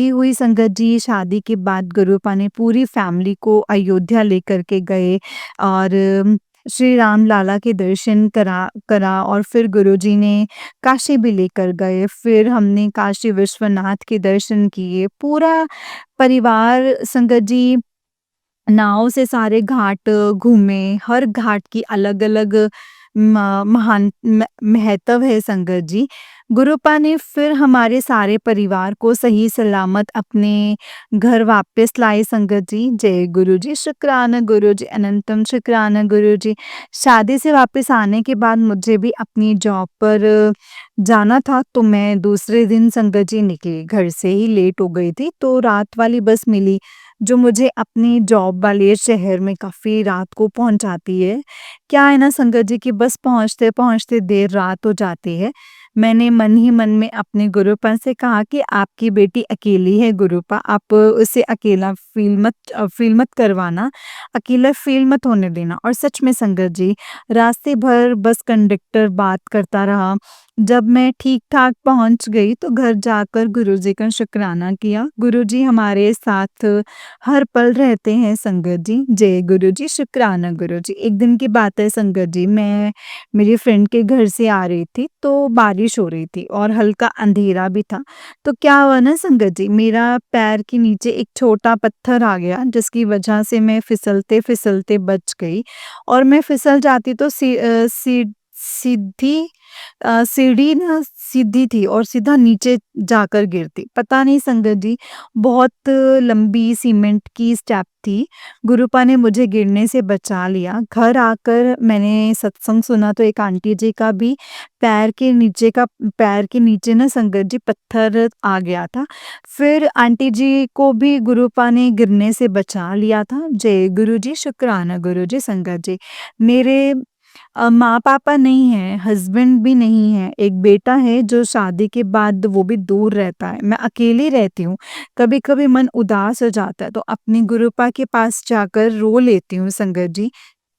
हुई संगत जी, शादी के बाद गुरुपा ने पूरी फैमिली को अयोध्या लेकर के गए और श्री राम लाला के दर्शन करा करा और फिर गुरुजी ने काशी भी लेकर गए। फिर हमने काशी विश्वनाथ के दर्शन किए। पूरा परिवार संगत जी नाव से सारे घाट घूमे, हर घाट की अलग-अलग म महान म महत्व है संगत जी। गुरुपा ने फिर हमारे सारे परिवार को सही सलामत अपने घर वापस लाए संगत जी। जय गुरुजी, शुक्राना गुरुजी, अनंतम शुक्राना गुरुजी। शादी से वापस आने के बाद मुझे भी अपनी जॉब पर जाना था, तो मैं दूसरे दिन संगत जी निकली। घर से ही लेट हो गई थी, तो रात वाली बस मिली जो मुझे अपनी जॉब वाले शहर में काफ़ी रात को पहुँचाती है। क्या है ना संगत जी कि बस पहुँचते-पहुँचते देर रात हो जाती है। मैंने मन ही मन में अपने गुरुपा से कहा कि आपकी बेटी अकेली है गुरुपा, आप उसे अकेला फ़ील मत करवाना, अकेला फ़ील मत होने देना। और सच में संगत जी, रास्ते भर बस कंडक्टर बात करता रहा। जब मैं ठीक-ठाक पहुँच गई तो घर जाकर गुरुजी का शुक्राना किया। गुरुजी हमारे साथ हर पल रहते हैं संगत जी। जय गुरुजी, शुक्राना गुरुजी। एक दिन की बात है संगत जी, मैं मेरी फ्रेंड के घर से आ रही थी, तो बारिश हो रही थी और हल्का अंधेरा भी था। तो क्या हुआ ना संगत जी, मेरा पैर के नीचे एक छोटा पत्थर आ गया, जिसकी वजह से मैं फिसलते-फिसलते बच गई और मैं फिसल जाती तो सीधी सीढ़ी ना सीधी थी और सीधा नीचे जाकर गिरती। पता नहीं संगत जी, बहुत लंबी सीमेंट की स्टेप थी। गुरुपा ने मुझे गिरने से बचा लिया। घर आकर मैंने सत्संग सुना तो एक आंटी जी का भी पैर के नीचे ना संगत जी पत्थर आ गया था। फिर आंटी जी को भी गुरुपा ने गिरने से बचा लिया था। जय गुरुजी, शुक्राना गुरुजी संगत जी। मेरे माँ-पापा नहीं हैं, हस्बैंड भी नहीं है, एक बेटा है जो शादी के बाद वो भी दूर रहता है। मैं अकेली रहती हूँ, कभी-कभी मन उदास हो जाता है तो अपनी गुरुपा के पास जाकर रो लेती हूँ संगत जी।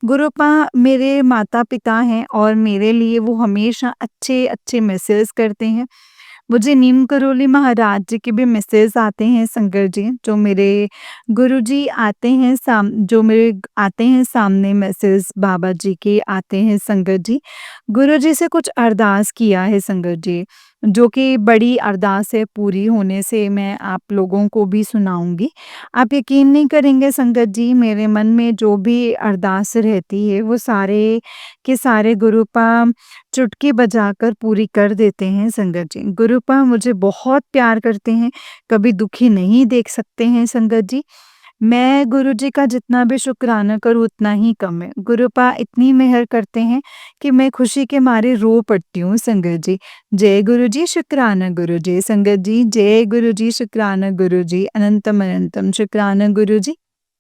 गुरुपा मेरे माता-पिता हैं और मेरे लिए वो हमेशा अच्छे-अच्छे मैसेज करते हैं। मुझे नीम करोली महाराज जी के भी मैसेज आते हैं संगत जी, जो मेरे आते हैं सामने मैसेज बाबा जी के आते हैं संगत जी। गुरुजी से कुछ अरदास किया है संगत जी, जो कि बड़ी अरदास है, पूरी होने से मैं आप लोगों को भी सुनाऊँगी। आप यकीन नहीं करेंगे संगत जी, मेरे मन में जो भी अरदास रहती है वो सारे के सारे गुरुपा चुटकी बजाकर पूरी कर देते हैं संगत जी। गुरुपा मुझे बहुत प्यार करते हैं, कभी दुखी नहीं देख सकते हैं संगत जी। मैं गुरुजी का जितना भी शुक्राना करूँ उतना ही कम है। गुरुपा इतनी मेहर करते हैं कि मैं खुशी के मारे रो पड़ती हूँ संगत जी। जय गुरुजी, शुक्राना गुरुजी संगत जी। जय गुरुजी, शुक्राना गुरुजी, अनंतम अनंतम शुक्राना गुरुजी।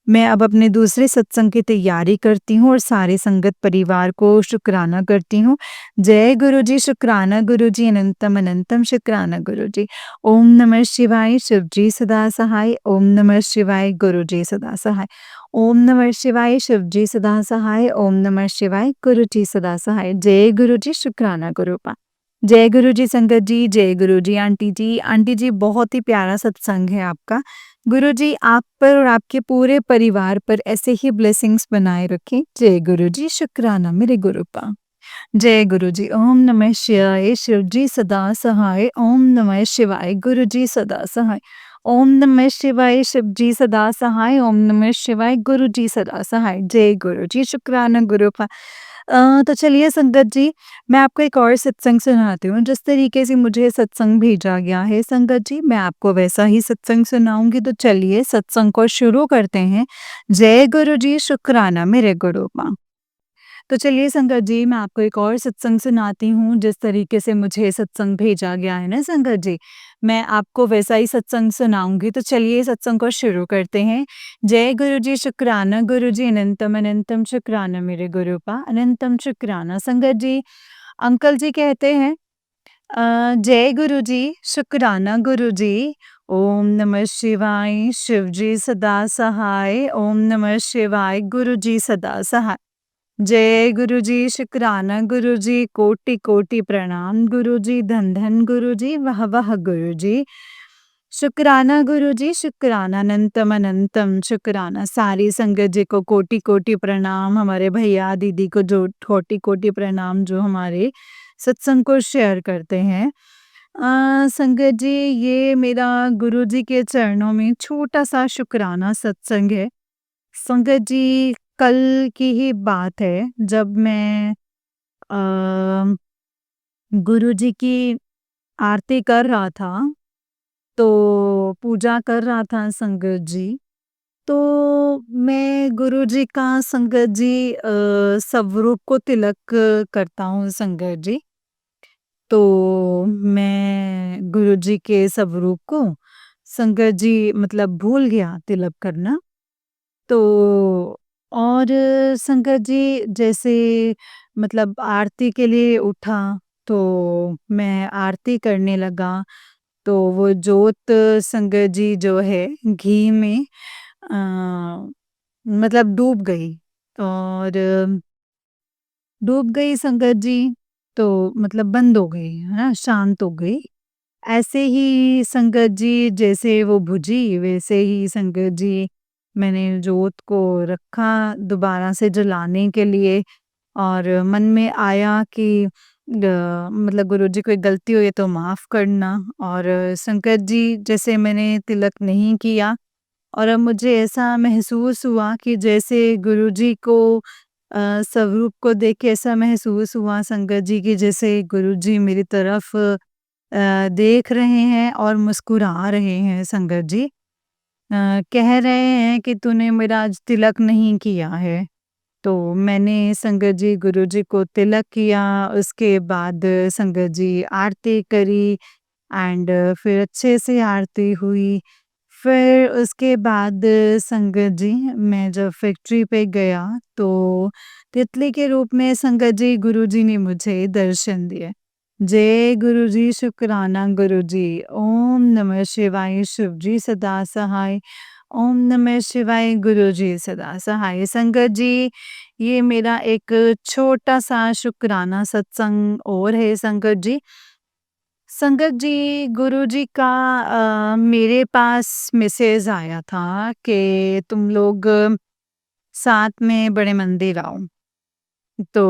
मैं अब अपने दूसरे सत्संग की तैयारी करती हूँ और सारे संगत परिवार को शुक्राना करती हूँ। जय गुरुजी, शुक्राना गुरुजी, अनंतम अनंतम शुक्राना गुरुजी। ओम नमः शिवाय, शिवजी सदा सहाय। ओम नमः शिवाय, गुरुजी सदा सहाय। ओम नमः शिवाय, शिवजी सदा सहाय। ओम नमः शिवाय, गुरुजी सदा सहाय। जय गुरुजी, शुक्राना गुरुपा। जय गुरुजी संगत जी, जय गुरुजी आंटी जी। आंटी जी, बहुत ही प्यारा सत्संग है आपका। गुरुजी आप पर और आपके पूरे परिवार पर ऐसे ही ब्लेसिंग्स बनाए रखें। जय गुरुजी, शुक्राना मेरे गुरुपा। जय गुरुजी, ओम नमः शिवाय, शिवजी सदा सहाय, ओम नमः शिवाय, गुरुजी सदा सहाय, ओम नमः शिवाय, शिवजी सदा सहाय, ओम नमः शिवाय, गुरुजी सदा सहाय। जय गुरुजी, शुक्राना गुरुपा। तो चलिए संगत जी, मैं आपको एक और सत्संग सुनाती हूँ। जिस तरीके से मुझे सत्संग भेजा गया है संगत जी, मैं आपको वैसा ही सत्संग सुनाऊँगी। तो चलिए सत्संग को शुरू करते हैं। जय गुरुजी, शुक्राना मेरे गुरुपा। तो चलिए संगत जी, मैं आपको एक और सत्संग सुनाती हूँ। जिस तरीके से मुझे सत्संग भेजा गया है ना संगत जी, मैं आपको वैसा ही सत्संग सुनाऊँगी। तो चलिए सत्संग को शुरू करते हैं। जय गुरुजी, शुक्राना गुरुजी, अनंतम अनंतम शुक्राना मेरे गुरुपा, अनंतम शुक्राना। संगत जी, अंकल जी कहते हैं जय गुरुजी, शुक्राना गुरुजी, ओम नमः शिवाय, शिवजी सदा सहाय, ओम नमः शिवाय, गुरुजी सदा सहाय। जय गुरुजी, शुक्राना गुरुजी, कोटि कोटि प्रणाम गुरुजी, धन धन गुरुजी, वाह वाह गुरुजी। शुक्राना गुरुजी, शुक्राना अनंतम अनंतम शुक्राना। सारी संगत जी को कोटि कोटि प्रणाम, हमारे भैया दीदी को जो कोटि कोटि प्रणाम, जो हमारे सत्संग को शेयर करते हैं। संगत जी, ये मेरा गुरुजी के चरणों में छोटा सा शुक्राना सत्संग है। संगत जी, कल की ही बात है जब मैं अ, गुरुजी की आरती कर रहा था, तो पूजा कर रहा था संगत जी। तो मैं गुरुजी का संगत जी स्वरूप को तिलक करता हूँ संगत जी। तो मैं गुरुजी के स्वरूप को संगत जी मतलब भूल गया तिलक करना। तो और संगत जी जैसे मतलब आरती के लिए उठा, तो मैं आरती करने लगा, तो वो जोत संगत जी जो है घी में मतलब डूब गई, और डूब गई संगत जी, तो मतलब बंद हो गई, है ना, शांत हो गई। ऐसे ही संगत जी जैसे वो बुझी, वैसे ही संगत जी मैंने जोत को रखा दोबारा से जलाने के लिए, और मन में आया कि मतलब गुरुजी कोई गलती हुई है तो माफ़ करना। और संगत जी जैसे मैंने तिलक नहीं किया, और अब मुझे ऐसा महसूस हुआ कि जैसे गुरुजी को स्वरूप को देख के ऐसा महसूस हुआ संगत जी की जैसे गुरुजी मेरी तरफ देख रहे हैं और मुस्कुरा रहे हैं संगत जी। कह रहे हैं कि तूने मेरा आज तिलक नहीं किया है। तो मैंने संगत जी गुरुजी को तिलक किया, उसके बाद संगत जी आरती करी, एंड फिर अच्छे से आरती हुई। फिर उसके बाद संगत जी मैं जब फैक्ट्री पे गया, तो तितली के रूप में संगत जी गुरुजी ने मुझे दर्शन दिए। जय गुरुजी, शुक्राना गुरुजी, ओम नमः शिवाय, शिवजी सदा सहाय, ओम नमः शिवाय, गुरुजी सदा सहाय। संगत जी, ये मेरा एक छोटा-सा शुक्राना सत्संग और है संगत जी। संगत जी, गुरुजी का मेरे पास मैसेज आया था कि तुम लोग साथ में बड़े मंदिर आओ। तो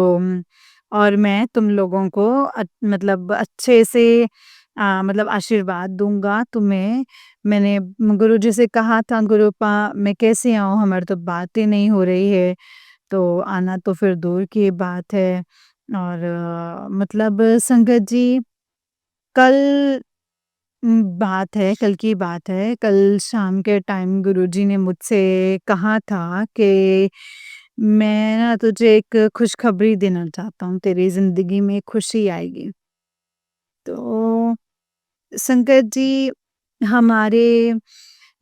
और मैं तुम लोगों को मतलब अच्छे से मतलब आशीर्वाद दूँगा तुम्हें। मैंने गुरुजी से कहा था, गुरुपा मैं कैसे आऊँ? हमारी तो बात ही नहीं हो रही है, तो आना तो फिर दूर की बात है। और मतलब संगत जी, कल बात है, कल की बात है। कल शाम के टाइम गुरुजी ने मुझसे कहा था कि मैं ना तुझे एक खुशखबरी देना चाहता हूँ, तेरी ज़िंदगी में खुशी आएगी। तो संगत जी, हमारे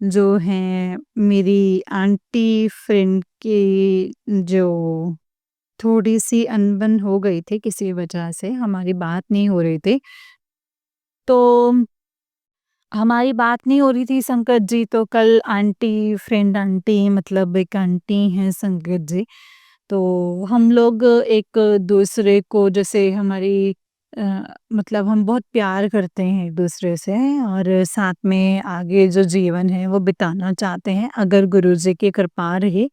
जो हैं मेरी आंटी फ्रेंड की जो थोड़ी-सी अनबन हो गई थी किसी वजह से, हमारी बात नहीं हो रही थी। तो हमारी बात नहीं हो रही थी संगत जी, तो कल आंटी फ्रेंड आंटी मतलब एक आंटी हैं संगत जी, तो हम लोग एक दूसरे को जैसे हमारी मतलब हम बहुत प्यार करते हैं एक-दूसरे से और साथ में आगे जो जीवन है वो बिताना चाहते हैं। अगर गुरुजी की कृपा रही,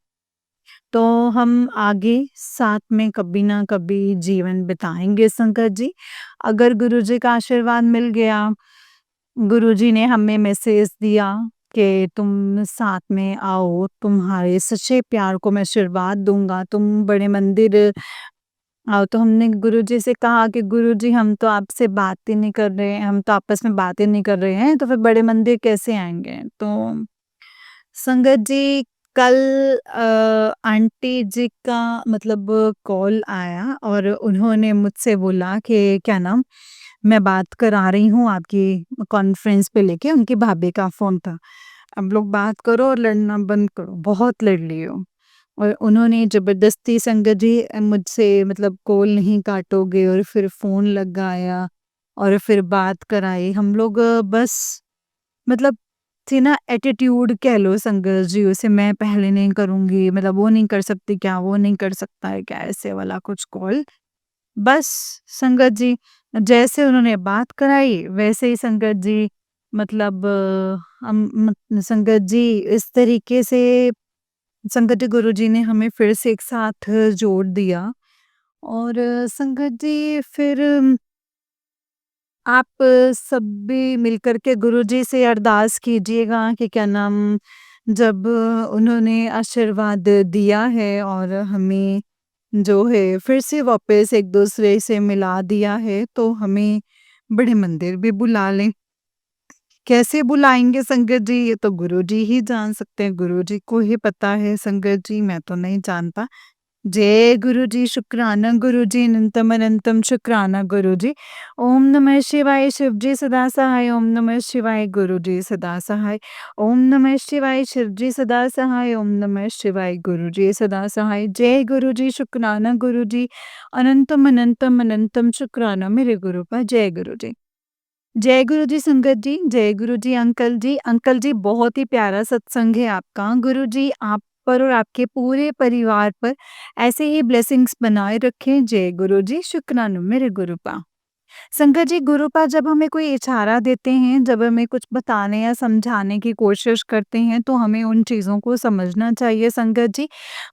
तो हम आगे साथ में कभी ना कभी जीवन बिताएँगे संकट जी। अगर गुरुजी का आशीर्वाद मिल गया, गुरुजी ने हमें मैसेज दिया कि तुम साथ में आओ, तुम्हारे सच्चे प्यार को मैं आशीर्वाद दूँगा, तुम बड़े मंदिर तो हमने गुरुजी से कहा कि गुरुजी हम तो आपसे बात ही नहीं कर रहे हैं, हम तो आपस में बात ही नहीं कर रहे हैं, तो फिर बड़े मंदिर कैसे आएँगे? तो संगत जी कल आंटी जी का मतलब कॉल आया और उन्होंने मुझसे बोला कि क्या नाम, मैं बात करा रही हूँ आपकी कॉन्फ्रेंस पे लेके, उनकी भाभी का फ़ोन था। अब लोग बात करो और लड़ना बंद करो, बहुत लड़ लिए हो। और उन्होंने ज़बरदस्ती संगत जी मुझसे मतलब कॉल नहीं काटोगे और फिर फ़ोन लगाया और फिर बात कराई। हम लोग बस मतलब थी ना एटीट्यूड कह लो संगत जी उसे मैं पहले नहीं करूँगी, मतलब वो नहीं कर सकती क्या, वो नहीं कर सकता है क्या, ऐसे वाला कुछ कॉल। बस संगत जी जैसे उन्होंने बात कराई वैसे ही संगत जी मतलब संगत जी इस तरीके से संगत गुरुजी ने हमें फिर से एक साथ जोड़ दिया और संगत जी फिर आप सभी मिलकर के गुरुजी से अरदास कीजिएगा कि क्या नाम जब उन्होंने आशीर्वाद दिया है और हमें जो है फिर से वापस एक दूसरे से मिला दिया है तो हमें बड़े मंदिर भी बुला लें। कैसे बुलाएँगे संगत जी ये तो गुरुजी ही जान सकते हैं, गुरुजी को ही पता है संगत जी, मैं तो नहीं जानता। जय गुरुजी, शुक्राना गुरुजी, अनंतम अनंतम शुक्राना गुरुजी। ओम नमः शिवाय शिवजी सदा सहाय, ओम नमः शिवाय गुरुजी सदा सहाय। ओम नमः शिवाय शिवजी सदा सहाय, ओम नमः शिवाय गुरुजी सदा सहाय। जय गुरुजी, शुक्राना गुरुजी, अनंतम अनंतम अनंतम शुक्राना मेरे गुरु का जय गुरुजी। जय गुरु जी संगत जी, जय गुरु जी अंकल जी। अंकल जी बहुत ही प्यारा सत्संग है आपका। गुरु जी आप पर और आपके पूरे परिवार पर ऐसे ही ब्लेसिंग्स बनाए रखें। जय गुरु जी, शुक्राना मेरे गुरु पा। संगत जी गुरुपा जब हमें कोई इशारा देते हैं, जब हमें कुछ बताने या समझाने की कोशिश करते हैं, तो हमें उन चीज़ों को समझना चाहिए संगत जी।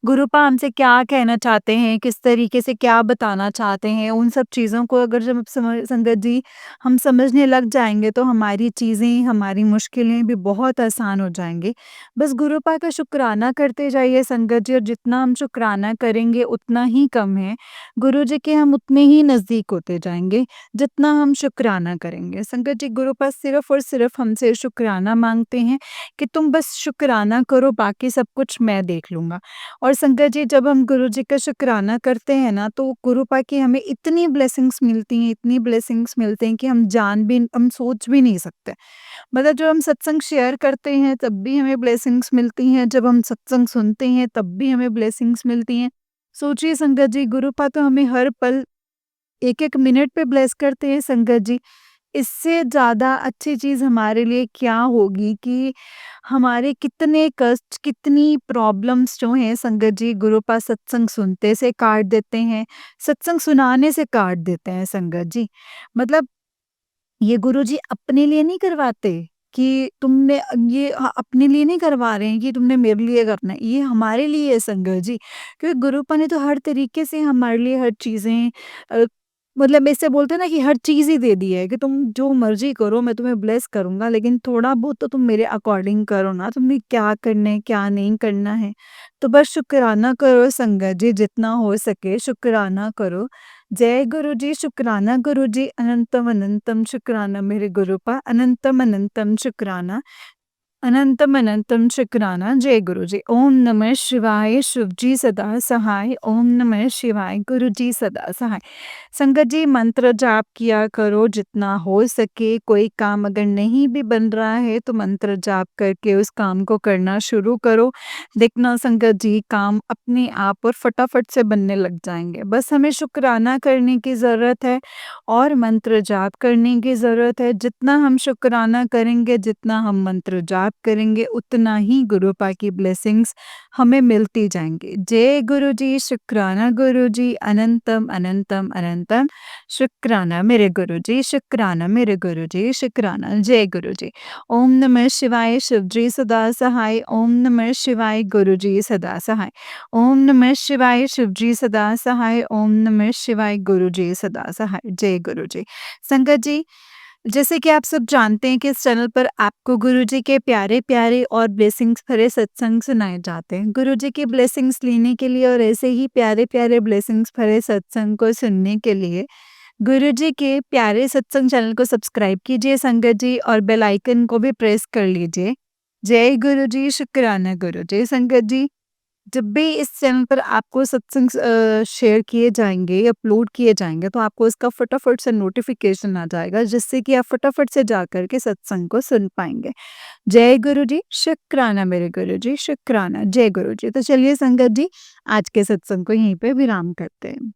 गुरुपा हमसे क्या कहना चाहते हैं, किस तरीके से क्या बताना चाहते हैं, उन सब चीज़ों को अगर जब संगत जी हम समझने लग जाएँगे, तो हमारी चीज़ें, हमारी मुश्किलें भी बहुत आसान हो जाएँगी। बस गुरुपा का शुक्राना करते जाइए संगत जी और जितना हम शुक्राना करेंगे, उतना ही कम है। गुरु जी के हम उतने ही नज़दीक होते जाएँगे। जितना हम शुक्राना करेंगे। संगत जी गुरु पास सिर्फ़ और सिर्फ़ हमसे शुक्राना माँगते हैं कि तुम बस शुक्राना करो बाकी सब कुछ मैं देख लूँगा। और संगत जी जब हम गुरु जी का शुक्राना करते हैं ना तो गुरु पा की हमें इतनी ब्लेसिंग्स मिलती हैं, इतनी ब्लेसिंग्स मिलते हैं कि हम सोच भी नहीं सकते। मतलब जब हम सत्संग शेयर करते हैं तब भी हमें ब्लेसिंग्स मिलती हैं, जब हम सत्संग सुनते हैं तब भी हमें ब्लेसिंग्स मिलती हैं। सोचिए संगत जी गुरु पा तो हमें हर पल एक-एक मिनट पे ब्लेस करते हैं संगत जी। इससे ज़्यादा अच्छी चीज़ हमारे लिए क्या होगी कि हमारे कितने कष्ट, कितनी प्रॉब्लम्स जो हैं संगत जी गुरु पास सत्संग सुनते से काट देते हैं, सत्संग सुनाने से काट देते हैं संगत जी। मतलब ये गुरुजी अपने लिए नहीं करवाते कि तुमने ये अपने लिए नहीं करवा रहे हैं कि तुमने मेरे लिए करना है, ये हमारे लिए है संगत जी। क्योंकि गुरुपा ने तो हर तरीके से हमारे लिए हर चीज़ें मतलब ऐसे बोलते हैं ना कि हर चीज़ ही दे दी है कि तुम जो मर्ज़ी करो मैं तुम्हें ब्लेस करूँगा लेकिन थोड़ा बहुत तो तुम मेरे अकॉर्डिंग करो ना, तुम्हें क्या करना है, क्या नहीं करना है। तो बस शुक्राना करो संगत जी जितना हो सके शुक्राना करो। जय गुरु जी, शुक्राना गुरु जी, अनंतम अनंतम शुक्राना मेरे गुरु पा, अनंतम अनंतम शुक्राना। अनंतम अनंतम शुक्राना जय गुरु जी। ओम नमः शिवाय शिव जी सदा सहाय, ओम नमः शिवाय गुरु जी सदा सहाय। संगत जी मंत्र जाप किया करो जितना हो सके, कोई काम अगर नहीं भी बन रहा है तो मंत्र जाप करके उस काम को करना शुरू करो। देखना संगत जी काम अपने आप और फटाफट से बनने लग जाएंगे। बस हमें शुक्राना करने की ज़रूरत है और मंत्र जाप करने की ज़रूरत है। जितना हम शुक्राना करेंगे, जितना हम मंत्र जाप करेंगे उतना ही गुरुपा की ब्लेसिंग्स हमें मिलती जाएँगी। जय गुरुजी, शुक्राना गुरुजी, अनंतम, अनंतम, अनंतम, शुक्राना मेरे गुरुजी, शुक्राना मेरे गुरुजी, शुक्राना। जय गुरुजी। ओम नमः शिवाय, शिवजी सदा सहाय। ओम नमः शिवाय, गुरुजी सदा सहाय। ओम नमः शिवाय, शिवजी सदा सहाय। ओम नमः शिवाय, गुरुजी सदा सहाय। जय गुरुजी। संगत जी, जैसे कि आप सब जानते हैं कि इस चैनल पर आपको गुरुजी के प्यारे-प्यारे और ब्लेसिंग्स भरे सत्संग सुनाए जाते हैं। गुरुजी की ब्लेसिंग्स लेने के लिए और ऐसे ही प्यारे-प्यारे ब्लेसिंग्स भरे सत्संग को सुनने के लिए गुरुजी के प्यारे सत्संग चैनल को सब्सक्राइब कीजिए संगत जी, और बेल आइकन को भी प्रेस कर लीजिए। जय गुरुजी, शुक्राना गुरुजी। संगत जी, जब भी इस चैनल पर आपको सत्संग शेयर किए जाएँगे, अपलोड किए जाएँगे, तो आपको इसका फटाफट से नोटिफ़िकेशन आ जाएगा, जिससे कि आप फटाफट से जाकर के सत्संग को सुन पाएँगे। जय गुरुजी, शुक्राना मेरे गुरुजी, शुक्राना। जय गुरुजी। तो चलिए संगत जी, आज के सत्संग को यहीं पे विराम करते हैं।